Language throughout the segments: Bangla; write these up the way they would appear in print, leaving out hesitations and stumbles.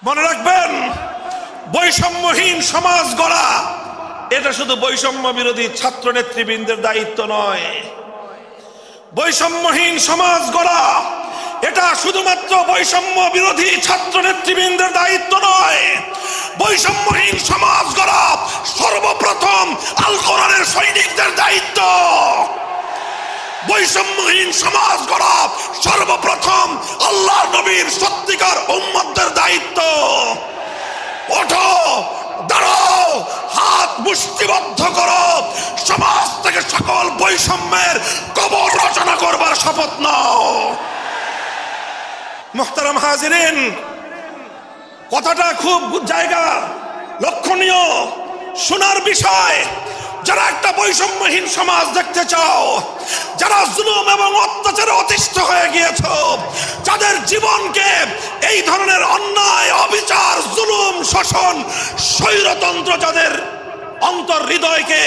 মনে রাখবেন, বৈষম্যহীন সমাজ গড়া এটা শুধু বৈষম্য বিরোধী ছাত্র নেতৃবৃন্দের দায়িত্ব নয়। বৈষম্যহীন সমাজ গড়া এটা শুধুমাত্র বৈষম্য বিরোধী ছাত্র নেতৃবৃন্দের দায়িত্ব নয়। বৈষম্যহীন সমাজ গড়া সর্বপ্রথম আল কোরআনের সৈনিকদের দায়িত্ব। বৈষম্যহীন সমাজ গড়া সর্বপ্রথম আল্লাহর নবীর সত্যিকার উম্মতদের দায়িত্ব। ওঠো, দাঁড়াও, হাত মুষ্টিবদ্ধ করো, সমাজ থেকে সকল বৈষম্যের কবর রচনা করবার শপথ নাও। মুহতারাম হাজিরিন, কথাটা খুব জায়গা লক্ষণীয়, শোনার বিষয়। যারা একটা বৈষম্যহীন সমাজ দেখতে চাও, যারা জুলুম এবং অত্যাচারে অতিষ্ঠ হয়ে গিয়েছ, যাদের জীবনকে এই ধরনের অন্যায়, অবিচার, জুলুম, শোষণ, স্বৈরতন্ত্র যাদের অন্তর হৃদয়কে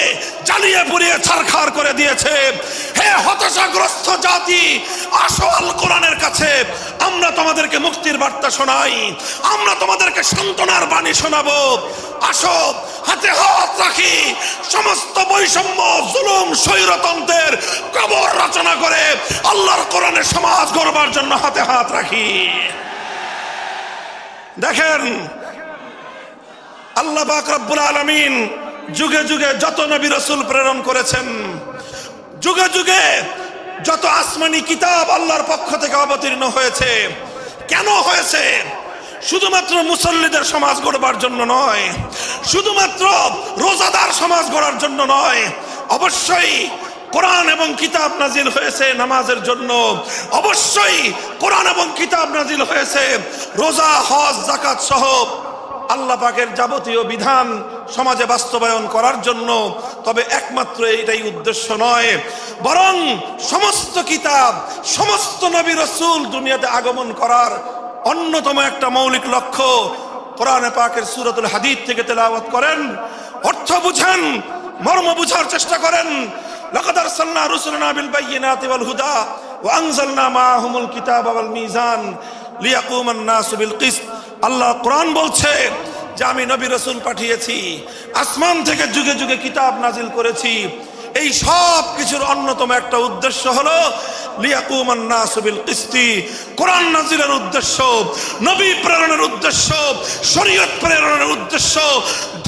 জ্বালিয়ে পুড়িয়ে ছারখার করে দিয়েছে, হে হতাশাগ্রস্ত জাতি, আসো আল কোরআনের কাছে। আমরা তোমাদেরকে মুক্তির বার্তা শোনাই, আমরা তোমাদেরকে সান্ত্বনার বাণী শোনাবো। আসো, হাতে হাত রাখি, সমস্ত বৈষম্য, জুলুম, স্বৈরতন্ত্রের কবর রচনা করে আল্লাহর কোরআনের সমাজ গড়বার জন্য হাতে হাত রাখি। দেখেন, আল্লাহ পাক রব্বুল আলামিন যুগে যুগে যত নবী রাসূল প্রেরণ করেছেন, যুগে যুগে যত আসমানি কিতাব আল্লাহর পক্ষ থেকে অবতীর্ণ হয়েছে, কেন হয়েছে? শুধুমাত্র মুসল্লিদের সমাজ গড়বার জন্য নয়, শুধুমাত্র রোজাদার সমাজ গড়ার জন্য নয়। অবশ্যই কোরআন এবং কিতাব নাজিল হয়েছে নামাজের জন্য, অবশ্যই কোরআন এবং কিতাব নাজিল হয়েছে রোজা, হজ, যাকাত সহ আল্লাহ পাকের যাবতীয় বিধান সমাজে বাস্তবায়ন করার জন্য। তবে একমাত্র এটাই উদ্দেশ্য নয়, বরং সমস্ত কিতাব, সমস্ত নবী রাসূল দুনিয়াতে আগমন করার অন্যতম একটা মৌলিক লক্ষ্য। কোরআনে পাকের সূরাতুল হাদীদ থেকে তেলাওয়াত করেন, অর্থ বুঝেন, মর্ম বুঝার চেষ্টা করেন। লাকাদ আরসালনা রুসুলানা বিল বায়িনাতি ওয়াল হুদা ওয়া আনজালনা মাআহুমুল কিতাবা ওয়াল মিজান লিয়াকুমান নাসু বিল কিসত। আল্লাহ কোরআন বলছে যে আমি নবী রাসূল পাঠিয়েছি, আসমান থেকে যুগে যুগে কিতাব নাজিল করেছি। এই সব কিছুর অন্যতম একটা উদ্দেশ্য হলো লিয়াকুমান নাসু বিল কিসতি। কোরআন নাজিলের উদ্দেশ্য, নবী প্রেরণের উদ্দেশ্য, শরীয়ত প্রেরণের উদ্দেশ্য,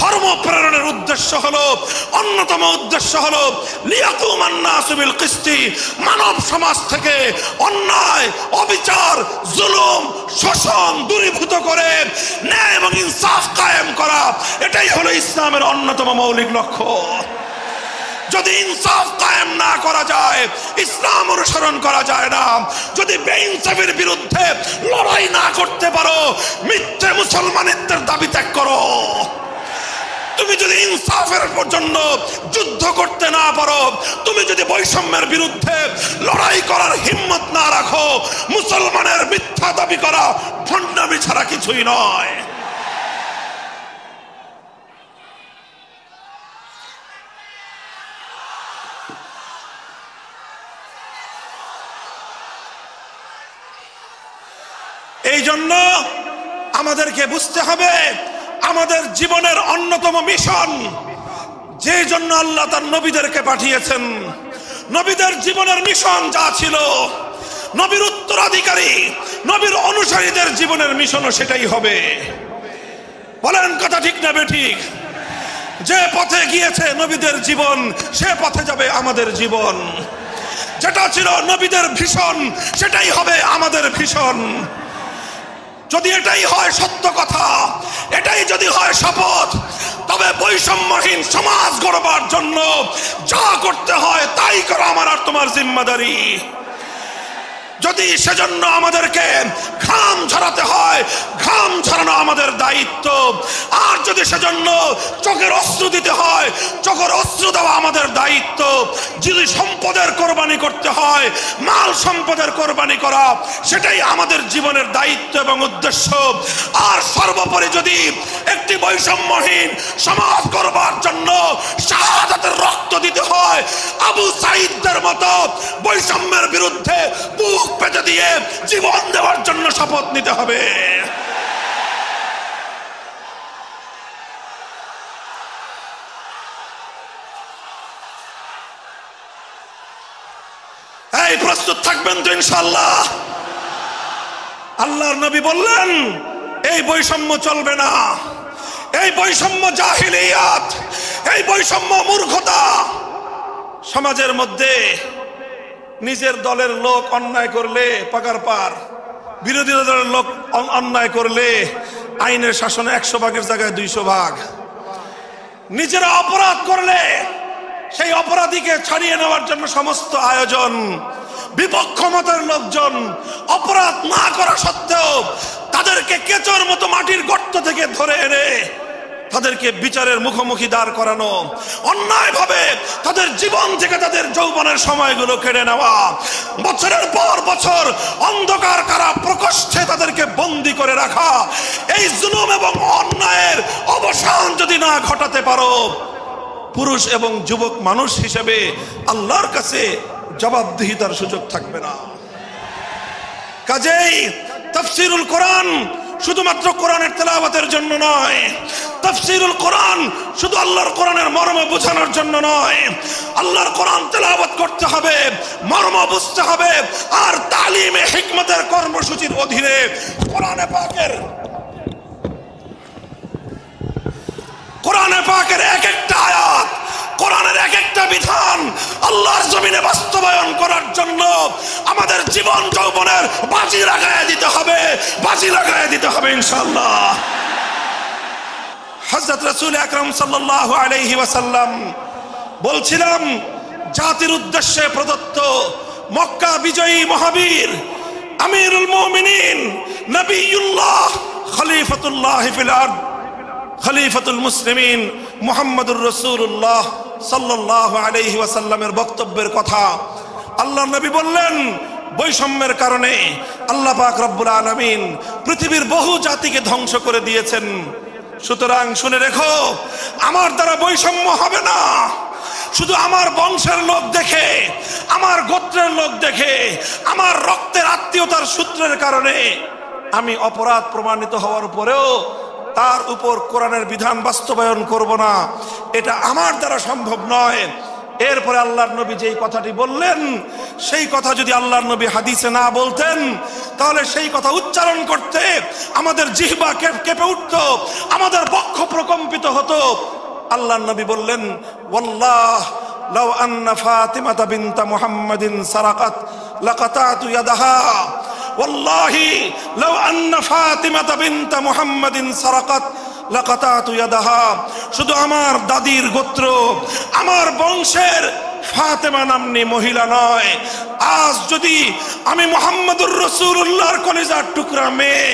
ধর্ম প্রেরণের উদ্দেশ্য হলো, অন্যতম উদ্দেশ্য হলো লিয়াকুমান নাসু বিল কিসতি। মানব সমাজ থেকে অন্যায়, অবিচার, জুলুম, শোষণ দূরীভূত করে ন্যায় এবং ইনসাফ কায়েম করা, এটাই হলো ইসলামের অন্যতম মৌলিক লক্ষ্য। যদি ইনসাফ কায়েম না করা যায়, ইসলাম অনুসরণ করা যায় না। যদি বেইনসাফের বিরুদ্ধে লড়াই না করতে পারো, মিথ্যে মুসলমানিত্বের দাবি ত্যাগ করো। তুমি যদি ইনসাফের জন্য যুদ্ধ করতে না পারো, তুমি যদি বৈষম্যের বিরুদ্ধে লড়াই করার হিম্মত না রাখো, মুসলমানের মিথ্যা দাবি করা ভণ্ডামি ছাড়া কিছুই নয়। এই জন্য আমাদেরকে বুঝতে হবে, আমাদের জীবনের অন্যতম মিশন, যে জন্য আল্লাহ তার নবীদেরকে পাঠিয়েছেন, নবীদের জীবনের মিশন যা ছিল, নবীর উত্তরাধিকারী, নবীর অনুসারীদের জীবনের মিশনও সেটাই হবে। বলেন কথা ঠিক না বেঠিক? যে পথে গিয়েছে নবীদের জীবন, সে পথে যাবে আমাদের জীবন। যেটা ছিল নবীদের ভীষণ, সেটাই হবে আমাদের ভীষণ। যদি এটাই হয় সত্য কথা, এটাই যদি হয় শপথ, তবে বৈষম্যহীন সমাজ গড়বার জন্য যা করতে হয় তাই করা আমার আর তোমার জিম্মাদারি। যদি সেজন্য আমাদেরকে ঘাম ঝরাতে হয়, ঘাম ঝরানো আমাদের দায়িত্ব। আর যদি সেজন্য চোখের অশ্রু দিতে হয়, চোখের অশ্রু দেওয়া আমাদের দায়িত্ব। যদি সম্পদের কোরবানি করতে হয়, মাল সম্পদের কোরবানি করা, সেটাই আমাদের জীবনের দায়িত্ব এবং উদ্দেশ্য। আর সর্বোপরি যদি একটি বৈষম্যহীন সমাজ গড়বার জন্য শাহাদাতের রক্ত দিতে হয়, আবু সাঈদদের মতো বৈষম্যের বিরুদ্ধে বুক পেতে দিয়ে জীবন দেওয়ার জন্য শপথ নিতে হবে। সবাই প্রস্তুত থাকবেন তো ইনশাআল্লাহ? আল্লাহর নবী বললেন এই বৈষম্য চলবে না, এই বৈষম্য জাহিলিয়াত, এই বৈষম্য মূর্খতা। সমাজের মধ্যে নিজের দলের লোক অন্যায় করলে পাকার পার, বিরোধী দলের লোক অন্যায় করলে আইনের শাসনে 100 ভাগের জায়গায় 200 ভাগ। নিজেরা অপরাধ করলে সেই অপরাধীকে ছাড়িয়ে নেওয়ার জন্য সমস্ত আয়োজন। বিপক্ষ মতের লোকজন অপরাধ না করা সত্ত্বেও তাদেরকে কেচোর মতো মাটির গর্ত থেকে ধরে এনে তাদেরকে বিচারের মুখোমুখি দাঁড় করানো, অন্যায়ভাবে তাদের জীবন থেকে তাদের যৌবনের সময়গুলো কেড়ে নেওয়া, বছরের পর বছর অন্ধকার কারা প্রকোষ্ঠে তাদেরকে বন্দী করে রাখা, এই জুলুম এবং অন্যায়ের অবসান যদি না ঘটাতে পারো, পুরুষ এবং যুবক মানুষ হিসেবে আল্লাহর কাছে জবাবদিহিতার সুযোগ থাকবে না। কাজেই তাফসীরুল কোরআন শুধুমাত্র কোরআনের তেলাওয়াতের জন্য নয়, তাফসীরুল কোরআন শুধু আল্লাহর কোরআনের মর্ম বোঝানোর জন্য নয়। আল্লাহর কোরআন তেলাওয়াত করতে হবে, মর্ম বুঝতে হবে, আর তালিমে হিকমতের কর্মসূচির অধীনে কোরআনে পাকের এক একটা আয়াত, কোরআনের এক একটা বিধান আল্লাহর জমিনে বাস্তবায়ন করার জন্য আমাদের জীবন যৌবনের বাজি লাগায় দিতে হবে, বাজি লাগায় দিতে হবে ইনশাআল্লাহ। হযরত রাসূল আকরাম সাল্লাল্লাহু আলাইহি ওয়াসাল্লাম বলছিলাম, জাতির উদ্দেশ্যে প্রদত্ত মক্কা বিজয়ী মহাবীর আমিরুল মুমিনিন নবিয়ুল্লাহ খলিফাতুল্লাহ ফিল আরদ খলিফাতুল মুসলিমিন মুহাম্মদুর রাসূলুল্লাহ সাল্লাল্লাহু আলাইহি ওয়াসাল্লামের বক্তব্যের কথা আল্লাহর নবী বললেন, বৈষম্যের কারণে আল্লাহ পাক রব্বুল আলামিন পৃথিবীর বহু জাতিকে ধ্বংস করে দিয়েছেন। সুতরাং শুনে রেখো, আমার দ্বারা বৈষম্য হবে না। শুধু আমার বংশের লোক দেখে, আমার গোত্রের লোক দেখে, আমার রক্তের আত্মীয়তার সূত্রের কারণে আমি অপরাধ প্রমাণিত হওয়ার পরেও তার উপর কোরআনের বিধান বাস্তবায়ন করব না, এটা আমার দ্বারা সম্ভব নয়। এরপরে আল্লাহর নবী যেই কথাটি বললেন, সেই কথা যদি আল্লাহর নবী হাদিসে না বলতেন, তাহলে সেই কথা উচ্চারণ করতে আমাদের জিহ্বা কেঁপে উঠত, আমাদের বক্ষ প্রকম্পিত হতো। আল্লাহর নবী বললেন, ওয়াল্লাহ লাউ আন্না ফাতিমাতা বিনতা মুহাম্মাদিন সারাকাত লাকাতাতু ইয়াদাহা, ওয়াল্লাহি লাউ আন্না ফাতিমাতা বিনতা মুহাম্মাদিন সারাকাত লাকাতাতু ইয়াদাহা। শুধু আমার দাদির গোত্র, আমার বংশের ফাতেমা নামনি মহিলা নয়, আজ যদি আমি মুহাম্মদুর রাসূলুল্লাহর কলিজার টুকরা মেয়ে,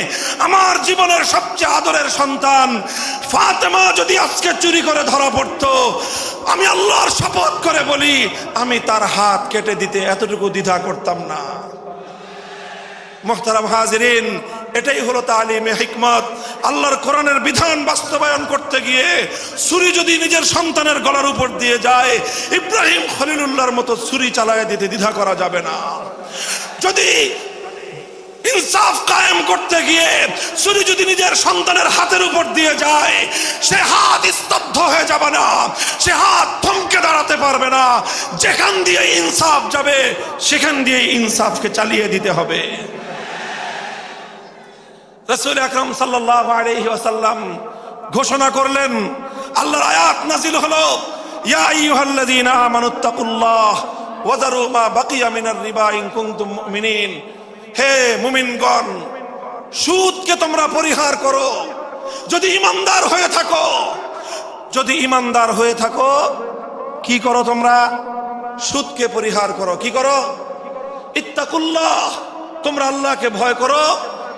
আমার জীবনের সবচেয়ে আদরের সন্তান ফাতেমা যদি আজকে চুরি করে ধরা পড়তো, আমি আল্লাহর শপথ করে বলি, আমি তার হাত কেটে দিতে এতটুকু দ্বিধা করতাম না। মুহতারাম হাজিরিন, এটাই হলো তালিমে হিকমত। আল্লাহর কোরআনের বিধান বাস্তবায়ন করতে গিয়ে ছুরি যদি নিজের সন্তানের গলার উপর দিয়ে যায়, ইব্রাহিম খলিলুল্লাহর মতো ছুরি চালায় দিতে দ্বিধা করা যাবে না। যদি ইনসাফ কায়েম করতে গিয়ে ছুরি যদি নিজের সন্তানের হাতের উপর দিয়ে যায়, সে হাত স্তব্ধ হয়ে যাবে না, সে হাত থমকে দাঁড়াতে পারবে না। যেখান দিয়ে ইনসাফ যাবে সেখান দিয়ে ইনসাফকে চালিয়ে দিতে হবে। রাসূল আকরাম সাল্লাল্লাহু আলাইহি ওয়াসাল্লাম ঘোষণা করলেন, আল্লাহর আয়াত নাযিল হলো, ইয়া আইয়ুহাল্লাযীনা আমানুত্তাকুল্লাহ ওয়া যারু মা বাকিয়া মিনার রিবা ইন কুনতুম মুমিনিন। হে মুমিনগণ, সুদকে তোমরা পরিহার করো যদি ঈমানদার হয়ে থাকো। যদি ঈমানদার হয়ে থাকো, কি করো তোমরা? সুদকে পরিহার করো। কি করো? ইত্তাকুল্লাহ, তোমরা আল্লাহকে ভয় করো।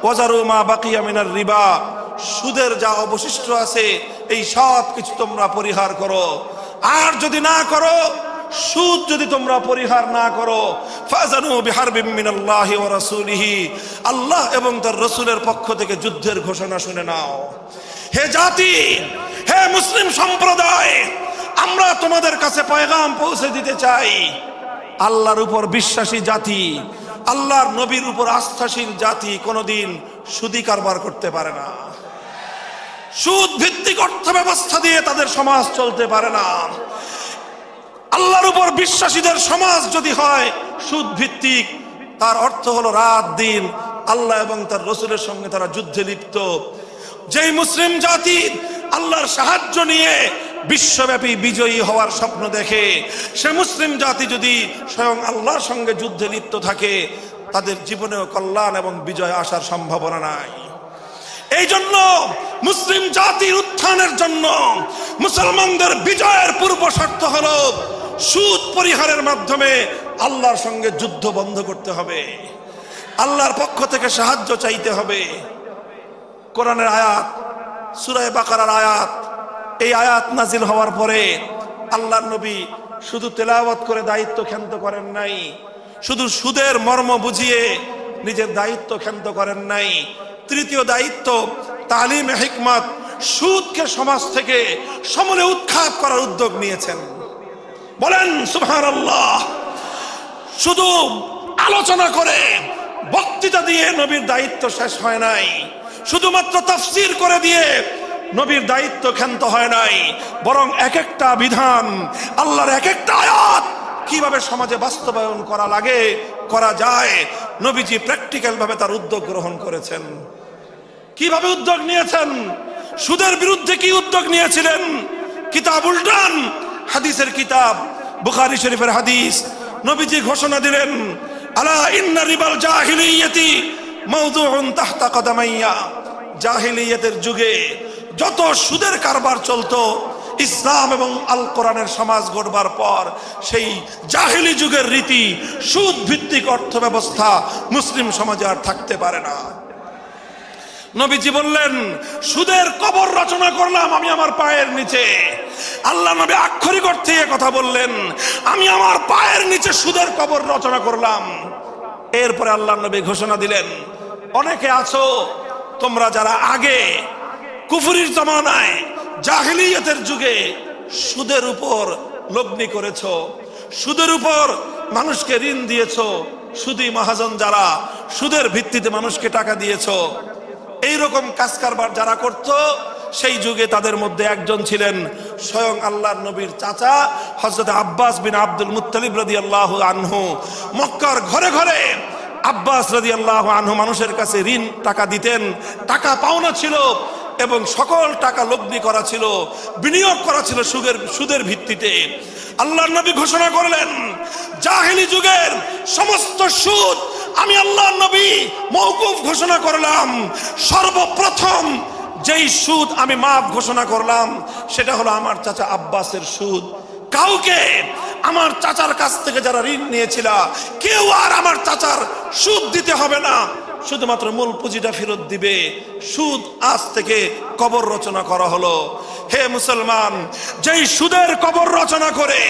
ওয়াজারু মা বাকিয়া মিনার রিবা, সুদের যা অবশিষ্ট আছে এই সব কিছু তোমরা পরিহার করো। আর যদি না করো, সুদ যদি তোমরা পরিহার না করো, ফাজানু বিহারবিম মিনাল্লাহি ওয়া রাসূলিহি, আল্লাহ এবং তার রাসূলের পক্ষ থেকে যুদ্ধের ঘোষণা শুনে নাও। হে জাতি, হে মুসলিম সম্প্রদায়, আমরা তোমাদের কাছে পয়গাম পৌঁছে দিতে চাই, আল্লাহর উপর বিশ্বাসী জাতি, আল্লাহর নবীর উপর আস্থাশীল জাতি কোনোদিন সুদি কারবার করতে পারে না। সুদ ভিত্তিক অর্থ ব্যবস্থা দিয়ে তাদের সমাজ চলতে পারে না। আল্লাহর উপর বিশ্বাসীদের সমাজ যদি হয় সুদ ভিত্তিক, তার অর্থ হলো রাত দিন আল্লাহ এবং তার রাসূলের সঙ্গে তারা যুদ্ধে লিপ্ত। যেই মুসলিম জাতি আল্লাহর সাহায্য নিয়ে বিশ্বব্যাপী বিজয়ী হওয়ার স্বপ্ন দেখে, সে মুসলিম জাতি যদি স্বয়ং আল্লাহর সঙ্গে যুদ্ধে লিপ্ত থাকে, তাদের জীবনেও কল্যাণ এবং বিজয় আসার সম্ভাবনা নাই। এই জন্য মুসলিম জাতির উত্থানের জন্য মুসলমানদের বিজয়ের পূর্ব শর্ত হলো সুদ পরিহারের মাধ্যমে আল্লাহর সঙ্গে যুদ্ধ বন্ধ করতে হবে, আল্লাহর পক্ষ থেকে সাহায্য চাইতে হবে। কোরআনের আয়াত, সূরা বাকারার আয়াত, এই আয়াত নাজিল হওয়ার পরে আল্লাহর নবী শুধু তেলাওয়াত করে দায়িত্ব ক্ষান্ত করেন নাই, শুধু সুদের মর্ম বুঝিয়ে নিজের দায়িত্ব ক্ষান্ত করেন নাই। তৃতীয় দায়িত্ব তালিমে হিকমত, সুদকে সমাজ থেকে সমূলে উৎখাত করার উদ্যোগ নিয়েছেন। বলেন সুবহানাল্লাহ। শুধু আলোচনা করে বক্তৃতা দিয়ে নবীর দায়িত্ব শেষ হয় নাই, শুধুমাত্র তাফসীর করে দিয়ে নবীর দায়িত্ব ক্ষান্ত হয় নাই, বরং এক একটা বিধান, আল্লাহর এক একটা আয়াত কিভাবে সমাজে বাস্তবায়ন করা লাগে, করা যায়, নবীজি প্র্যাকটিক্যাল ভাবে তার উদ্যোগ গ্রহণ করেছেন। কিভাবে উদ্যোগ নিয়েছেন? সুদের বিরুদ্ধে কি উদ্যোগ নিয়েছিলেন? কিতাব উল্টান, হাদিসের কিতাব, বুখারী শরীফের হাদিস, নবীজি ঘোষণা দিলেন, আলা ইন্না রিবাল জাহিলিয়াতি মাওদুউন তাহতা কদামাইয়া। জাহিলিয়াতের যুগে যত সুদের কারবার চলতো, ইসলাম এবং আল কোরআনের সমাজ গড়বার পর সেই জাহিলি যুগের রীতি, সুদ ভিত্তিক অর্থ ব্যবস্থা মুসলিম সমাজে আর থাকতে পারে না। নবীজি বললেন, সুদের কবর রচনা করলাম আমি আমার পায়ের নিচে। আল্লাহ নবী আক্ষরিক অর্থে কথা বললেন, আমি আমার পায়ের নিচে সুদের কবর রচনা করলাম। এরপরে আল্লাহ নবী ঘোষণা দিলেন, অনেকে আছো তোমরা যারা আগে কুফরির জমানায় জাহিলিয়াতের যুগে সুদের উপর লগ্নি করেছো, সুদের উপর মানুষকে ঋণ দিয়েছো, সুদী মহাজন যারা সুদের ভিত্তিতে মানুষকে টাকা দিয়েছো, এইরকম কাজ কারবার যারা করত, সেই যুগে তাদের মধ্যে একজন ছিলেন স্বয়ং আল্লাহর নবীর চাচা হযরত আব্বাস বিন আব্দুল মুত্তালিব রাদিয়াল্লাহু আনহু। মক্কার ঘরে ঘরে আব্বাস রাদিয়াল্লাহু আনহু মানুষের কাছে ঋণ টাকা দিতেন, টাকা পাওনা ছিল এবং সকল টাকা লগ্নি করা ছিল, বিনিয়োগ করা ছিল সুদের ভিত্তিতে। আল্লাহর নবী ঘোষণা করলেন, জাহেলি যুগের সমস্ত সুদ আমি আল্লাহর নবী মওকুফ ঘোষণা করলাম। সর্বপ্রথম যেই সুদ আমি মাফ ঘোষণা করলাম সেটা হলো আমার চাচা আব্বাসের সুদ। কাউকে আমার চাচার কাছ থেকে যারা ঋণ নিয়েছিল, কেউ আর আমার চাচার সুদ দিতে হবে না, শুধুমাত্র মূল পুঁজিটা ফেরত দিবে। সুদ আজ থেকে কবর রচনা করা হলো। হে মুসলমান, যেই সুদের কবর রচনা করে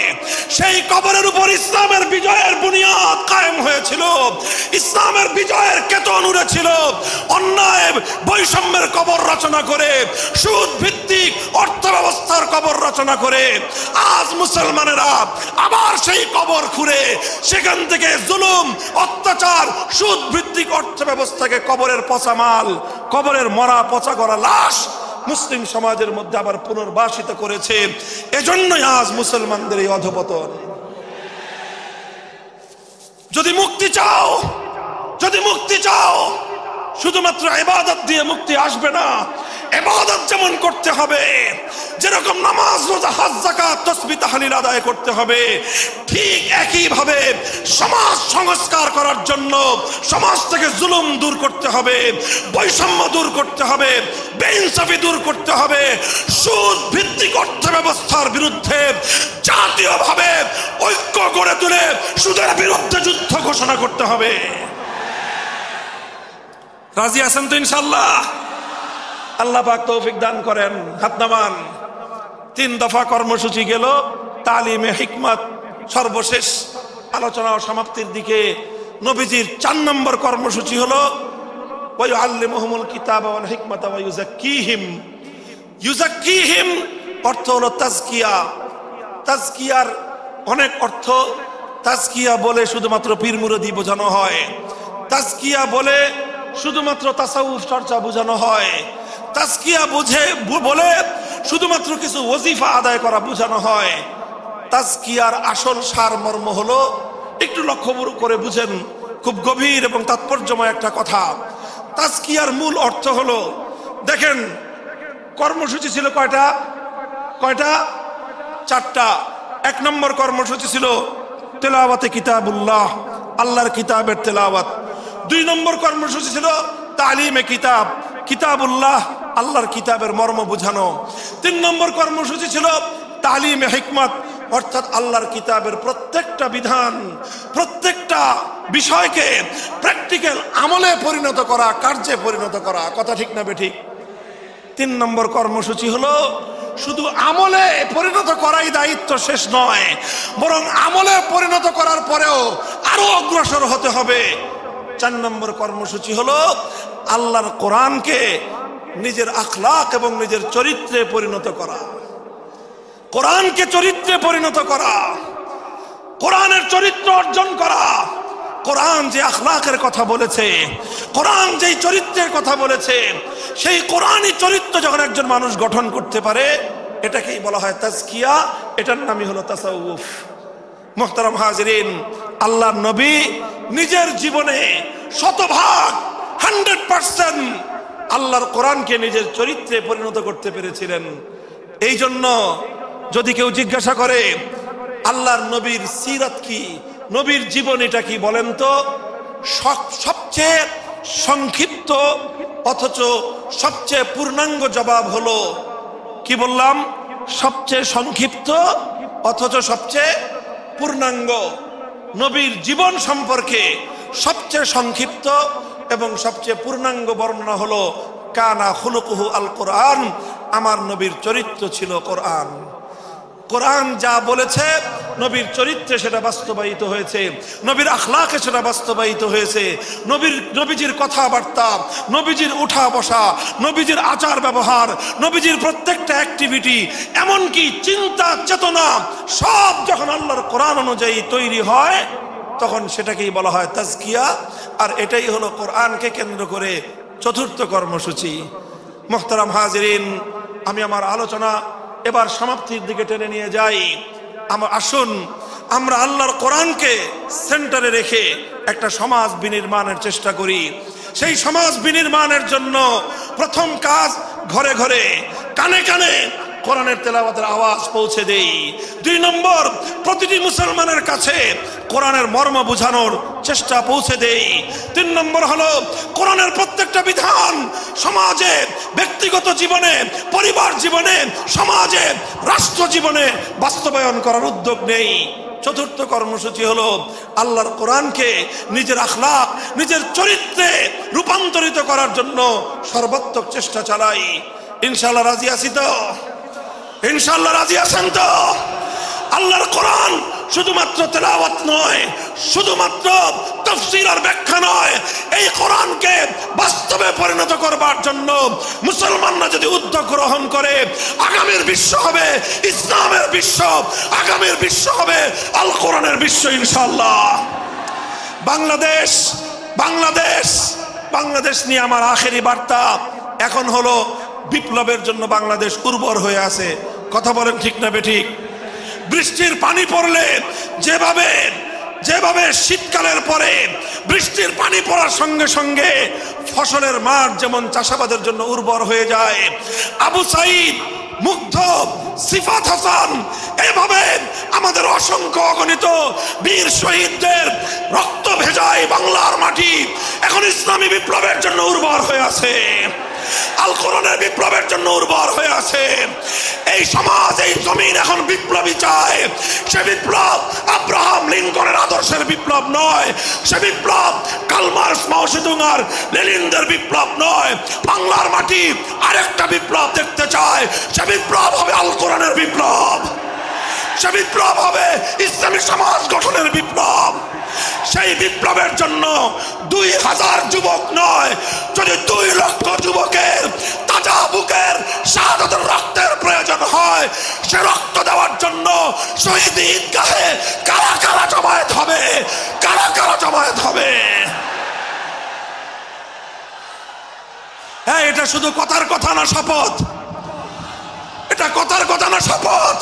সেই কবরের উপর ইসলামের বিজয়ের বুনিয়াদ কায়েম হয়েছিল, ইসলামের বিজয়ের কেতন উড়েছিল। অন্যায় বৈষম্যের কবর রচনা করে, সুদ ভিত্তিক অর্থ ব্যবস্থার কবর রচনা করে আজ মুসলমানেরা আবার সেই কবর খুঁড়ে সেখান থেকে জুলুম, অত্যাচার, সুদ ভিত্তিক অর্থ ব্যবস্থাকে কবরের পচা মাল, কবরের মরা পচা করা লাশ মুসলিম সমাজের মধ্যে আবার পুনর্বাসিত করেছে। এজন্যই আজ মুসলমানদের এই অধপতন। যদি মুক্তি চাও, যদি মুক্তি চাও, শুধুমাত্র ইবাদত দিয়ে মুক্তি আসবে না। ইবাদত যেমন করতে হবে, যেরকম নামাজ, রোজা, হজ, যাকাত, তাসবিহ, তাহলিল আদায় করতে হবে, ঠিক একই ভাবে সমাজ সংস্কার করার জন্য সমাজ থেকে জুলুম দূর করতে হবে, বৈষম্য দূর করতে হবে, বেইনসাফি দূর করতে হবে, সুদ ভিত্তিক অর্থ ব্যবস্থার বিরুদ্ধে জাতীয়ভাবে ঐক্য গড়ে তুলে সুদের বিরুদ্ধে যুদ্ধ ঘোষণা করতে হবে। রাজি আছেন তো ইনশাআল্লাহ? আল্লাহ পাক তৌফিক দান করেন। হাত নামান। 3 দফা কর্মসূচি গেল। তালিমে হিকমত সর্বশেষ আলোচনা ও সমাপ্তির দিকে। নবীজির 4 নম্বর কর্মসূচি হলো ওয়ায়ুআল্লিমুহুমুল কিতাবা ওয়াল হিকমাতা ওয়া ইউযাক্কিহিম। ইউযাক্কিহিম অর্থ হলো তাজকিয়া। তাজকিয়ার অনেক অর্থ। তাজকিয়া বলে শুধুমাত্র পীর মুরিদি বোঝানো হয়, তাজকিয়া বলে শুধুমাত্র তাসাউফ চর্চা বোঝানো হয়, তাজকিয়া বলে শুধুমাত্র কিছু ওজিফা আদায় করা বোঝানো হয়। তাজকিয়ার আসল সারমর্ম হলো, একটু লক্ষ্য করে বুঝেন, খুব গভীর এবং তাৎপর্যময় একটা কথা। তাজকিয়ার মূল অর্থ হলো, দেখেন কর্মসূচি ছিল কয়টা? 4টা। 1 নম্বর কর্মসূচি ছিল তেলাওয়াতে কিতাবুল্লাহ, আল্লাহর কিতাবের তেলাওয়াত। 2 নম্বর কর্মসূচি ছিল তালিমে কিতাবুল্লাহ, আল্লাহর কিতাবের মর্ম বোঝানো। 3 নম্বর কর্মসূচি ছিল তালিমে হিকমত, অর্থাৎ আল্লাহর কিতাবের প্রত্যেকটা বিধান, প্রত্যেকটা বিষয়কে প্র্যাকটিক্যাল আমলে পরিণত করা, কার্যে পরিণত করা। কথা ঠিক না বেঠিক? 3 নম্বর কর্মসূচি হলো শুধু আমলে পরিণত করাই দায়িত্ব শেষ নয়, বরং আমলে পরিণত করার পরেও আরো অগ্রসর হতে হবে। 4 নম্বর কর্মসূচি হলো আল্লাহর কোরআনকে নিজের আখলাক এবং নিজের চরিত্রে পরিণত করা। কোরআনকে চরিত্রে পরিণত করা, কোরআনের চরিত্র অর্জন করা। কোরআন যে আখলাকের কথা বলেছে, কোরআন যেই চরিত্রের কথা বলেছে, সেই কোরআনই চরিত্র যখন একজন মানুষ গঠন করতে পারে, এটাকেই বলা হয় তাজকিয়া। এটার নামই হলো তাসাউফ। মুহতারাম হাজিরিন, আল্লাহর নবী নিজের জীবনে 100% আল্লাহর কোরআনকে নিজের চরিত্রে পরিণত করতে পেরেছিলেন। এই জন্য যদি কেউ জিজ্ঞাসা করে আল্লাহর নবীর সিরাত কি, নবীর জীবনীটা কি, বলেন তো? সবচেয়ে সংক্ষিপ্ত অথচ সবচেয়ে পূর্ণাঙ্গ জবাব হলো, কি বললাম? সবচেয়ে সংক্ষিপ্ত অথচ সবচেয়ে পূর্ণাঙ্গ। নবীর জীবন সম্পর্কে সবচেয়ে সংক্ষিপ্ত এবং সবচেয়ে পূর্ণাঙ্গ বর্ণনা হলো কানা খুলুকুহু আল কোরআন, আমার নবীর চরিত্র ছিল কোরআন। কোরআন যা বলেছে নবীর চরিত্রে সেটা বাস্তবায়িত হয়েছে, নবীর আখলাকে সেটা বাস্তবায়িত হয়েছে। নবীজির কথাবার্তা, নবীজির উঠা বসা, নবীজির আচার ব্যবহার, নবীজির প্রত্যেকটা অ্যাক্টিভিটি, এমনকি চিন্তা চেতনা, সব যখন আল্লাহর কোরআন অনুযায়ী তৈরি হয়, তখন সেটাকেই বলা হয় তাজকিয়া। আর এটাই হলো কোরআনকে কেন্দ্র করে 4র্থ কর্মসূচি। মুহতারাম হাজিরিন, আমি আমার আলোচনা এবার সমাপ্তির দিকে টেনে নিয়ে যাই। আসুন আমরা আল্লাহর কোরআনকে সেন্টারে রেখে একটা সমাজ বিনির্মাণের চেষ্টা করি। সেই সমাজ বিনির্মাণের জন্য প্রথম কাজ, ঘরে ঘরে, কানে কানে কোরআনের তেলাওয়াতের আওয়াজ পৌঁছে দেই। 2 নম্বর, প্রতিটি মুসলমানের কাছে কোরআনের মর্ম বোঝানোর চেষ্টা পৌঁছে দেই। 3 নম্বর হলো কোরআনের প্রত্যেকটা বিধান সমাজে, ব্যক্তিগত জীবনে, পরিবার জীবনে, সমাজে, রাষ্ট্র জীবনে বাস্তবায়ন করার উদ্যোগ নেই। 4র্থ কর্মসূচি হলো আল্লাহর কোরআনকে নিজের আখলাক, নিজের চরিত্রে রূপান্তরিত করার জন্য সর্বাত্মক চেষ্টা চালাই। ইনশাআল্লাহ রাজি আছি তো? ইনশাআল্লাহ রাজি আছেন তো? আল্লাহর কোরআন শুধুমাত্র তেলাওয়াত নয়, শুধুমাত্র তাফসীর আর ব্যাখ্যা নয়, এই কোরআনকে বাস্তবে পরিণত করবার জন্য মুসলমানরা যদি উদ্যোগ গ্রহণ করে, আগামীর বিশ্ব হবে ইসলামের বিশ্ব, আগামীর বিশ্ব হবে আল কোরআনের বিশ্ব ইনশাআল্লাহ। বাংলাদেশ নিয়ে আমার আখেরি বার্তা এখন হলো, বিপ্লবের জন্য বাংলাদেশ উর্বর হয়ে আছে। কথা বলেন ঠিক না বেঠিক? বৃষ্টির পানি পড়লে যেভাবে শীতকালের পরে বৃষ্টির পানি পড়ার সঙ্গে সঙ্গে ফসলের মাঠ যেমন চাষাবাদের জন্য উর্বর হয়ে যায়, আবু সাইদ, মুগ্ধ, সিফাত হাসান, এভাবে আমাদের অসংখ্য অগণিত বীর শহীদদের রক্ত ভেজায় বাংলার মাটি এখন ইসলামী বিপ্লবের জন্য উর্বর হয়ে আছে, আল কোরআনের বিপ্লবের জন্য উর্বর হয়ে আছে। এই সমাজ, এই জমিন এখন বিপ্লবী চায়। সে বিপ্লব আব্রাহাম লিঙ্কনের আদর্শের বিপ্লব নয়, সে বিপ্লব কার্ল মার্কস, মাও সেতুং আর লেনিনদের বিপ্লব নয়। বাংলার মাটি আরেকটা বিপ্লব দেখতে চায়, সে বিপ্লব হবে আল কোরআনের বিপ্লব, সে বিপ্লব হবে ইসলামী সমাজ গঠনের বিপ্লব। সেই বিপ্লবের জন্য 2000 যুবক নয়, যদি 2 লক্ষ যুবকের তাজা বুকের শাহাদাতের রক্তের প্রয়োজন হয়, সে রক্ত দেওয়ার জন্য শহীদ ঈদগাহে কারা কারা জমায়েত হবে, কারা কারা জমায়েত হবে। হ্যাঁ, এটা শুধু কথার কথা না, শপথ। এটা কথার কথা না, শপথ।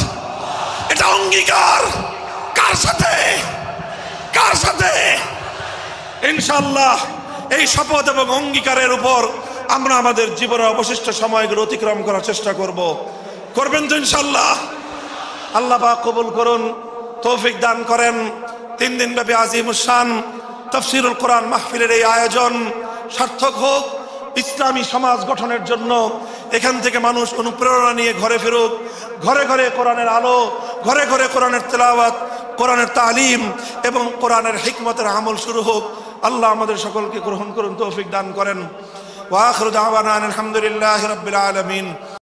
এটা অঙ্গীকার কার সাথে? কার সাথে? ইনশাআল্লাহ এই শপথ এবং অঙ্গীকারের উপর আমরা আমাদের জীবনের অবশিষ্ট সময়গুলো অতিক্রম করার চেষ্টা করব। করবেন তো ইনশাআল্লাহ? আল্লাহ পাক কবুল করুন, তৌফিক দান করেন। 3 দিন ব্যাপী আজিমুস শান তাফসীরুল কোরআন মাহফিলের এই আয়োজন সার্থক হোক, ইসলামী সমাজ গঠনের জন্য এখান থেকে মানুষ অনুপ্রেরণা নিয়ে ঘরে ফিরুক, ঘরে ঘরে কোরআনের আলো, ঘরে ঘরে কোরআনের তেলাওয়াত, কোরআনের তালিম এবং কোরআনের হিকমতের আমল শুরু হোক। আল্লাহ আমাদের সকলকে গ্রহণ করুন, তৌফিক দান করেন। ওয়া আখিরু দাওয়ানা আলহামদুলিল্লাহি রাব্বিল আলামিন।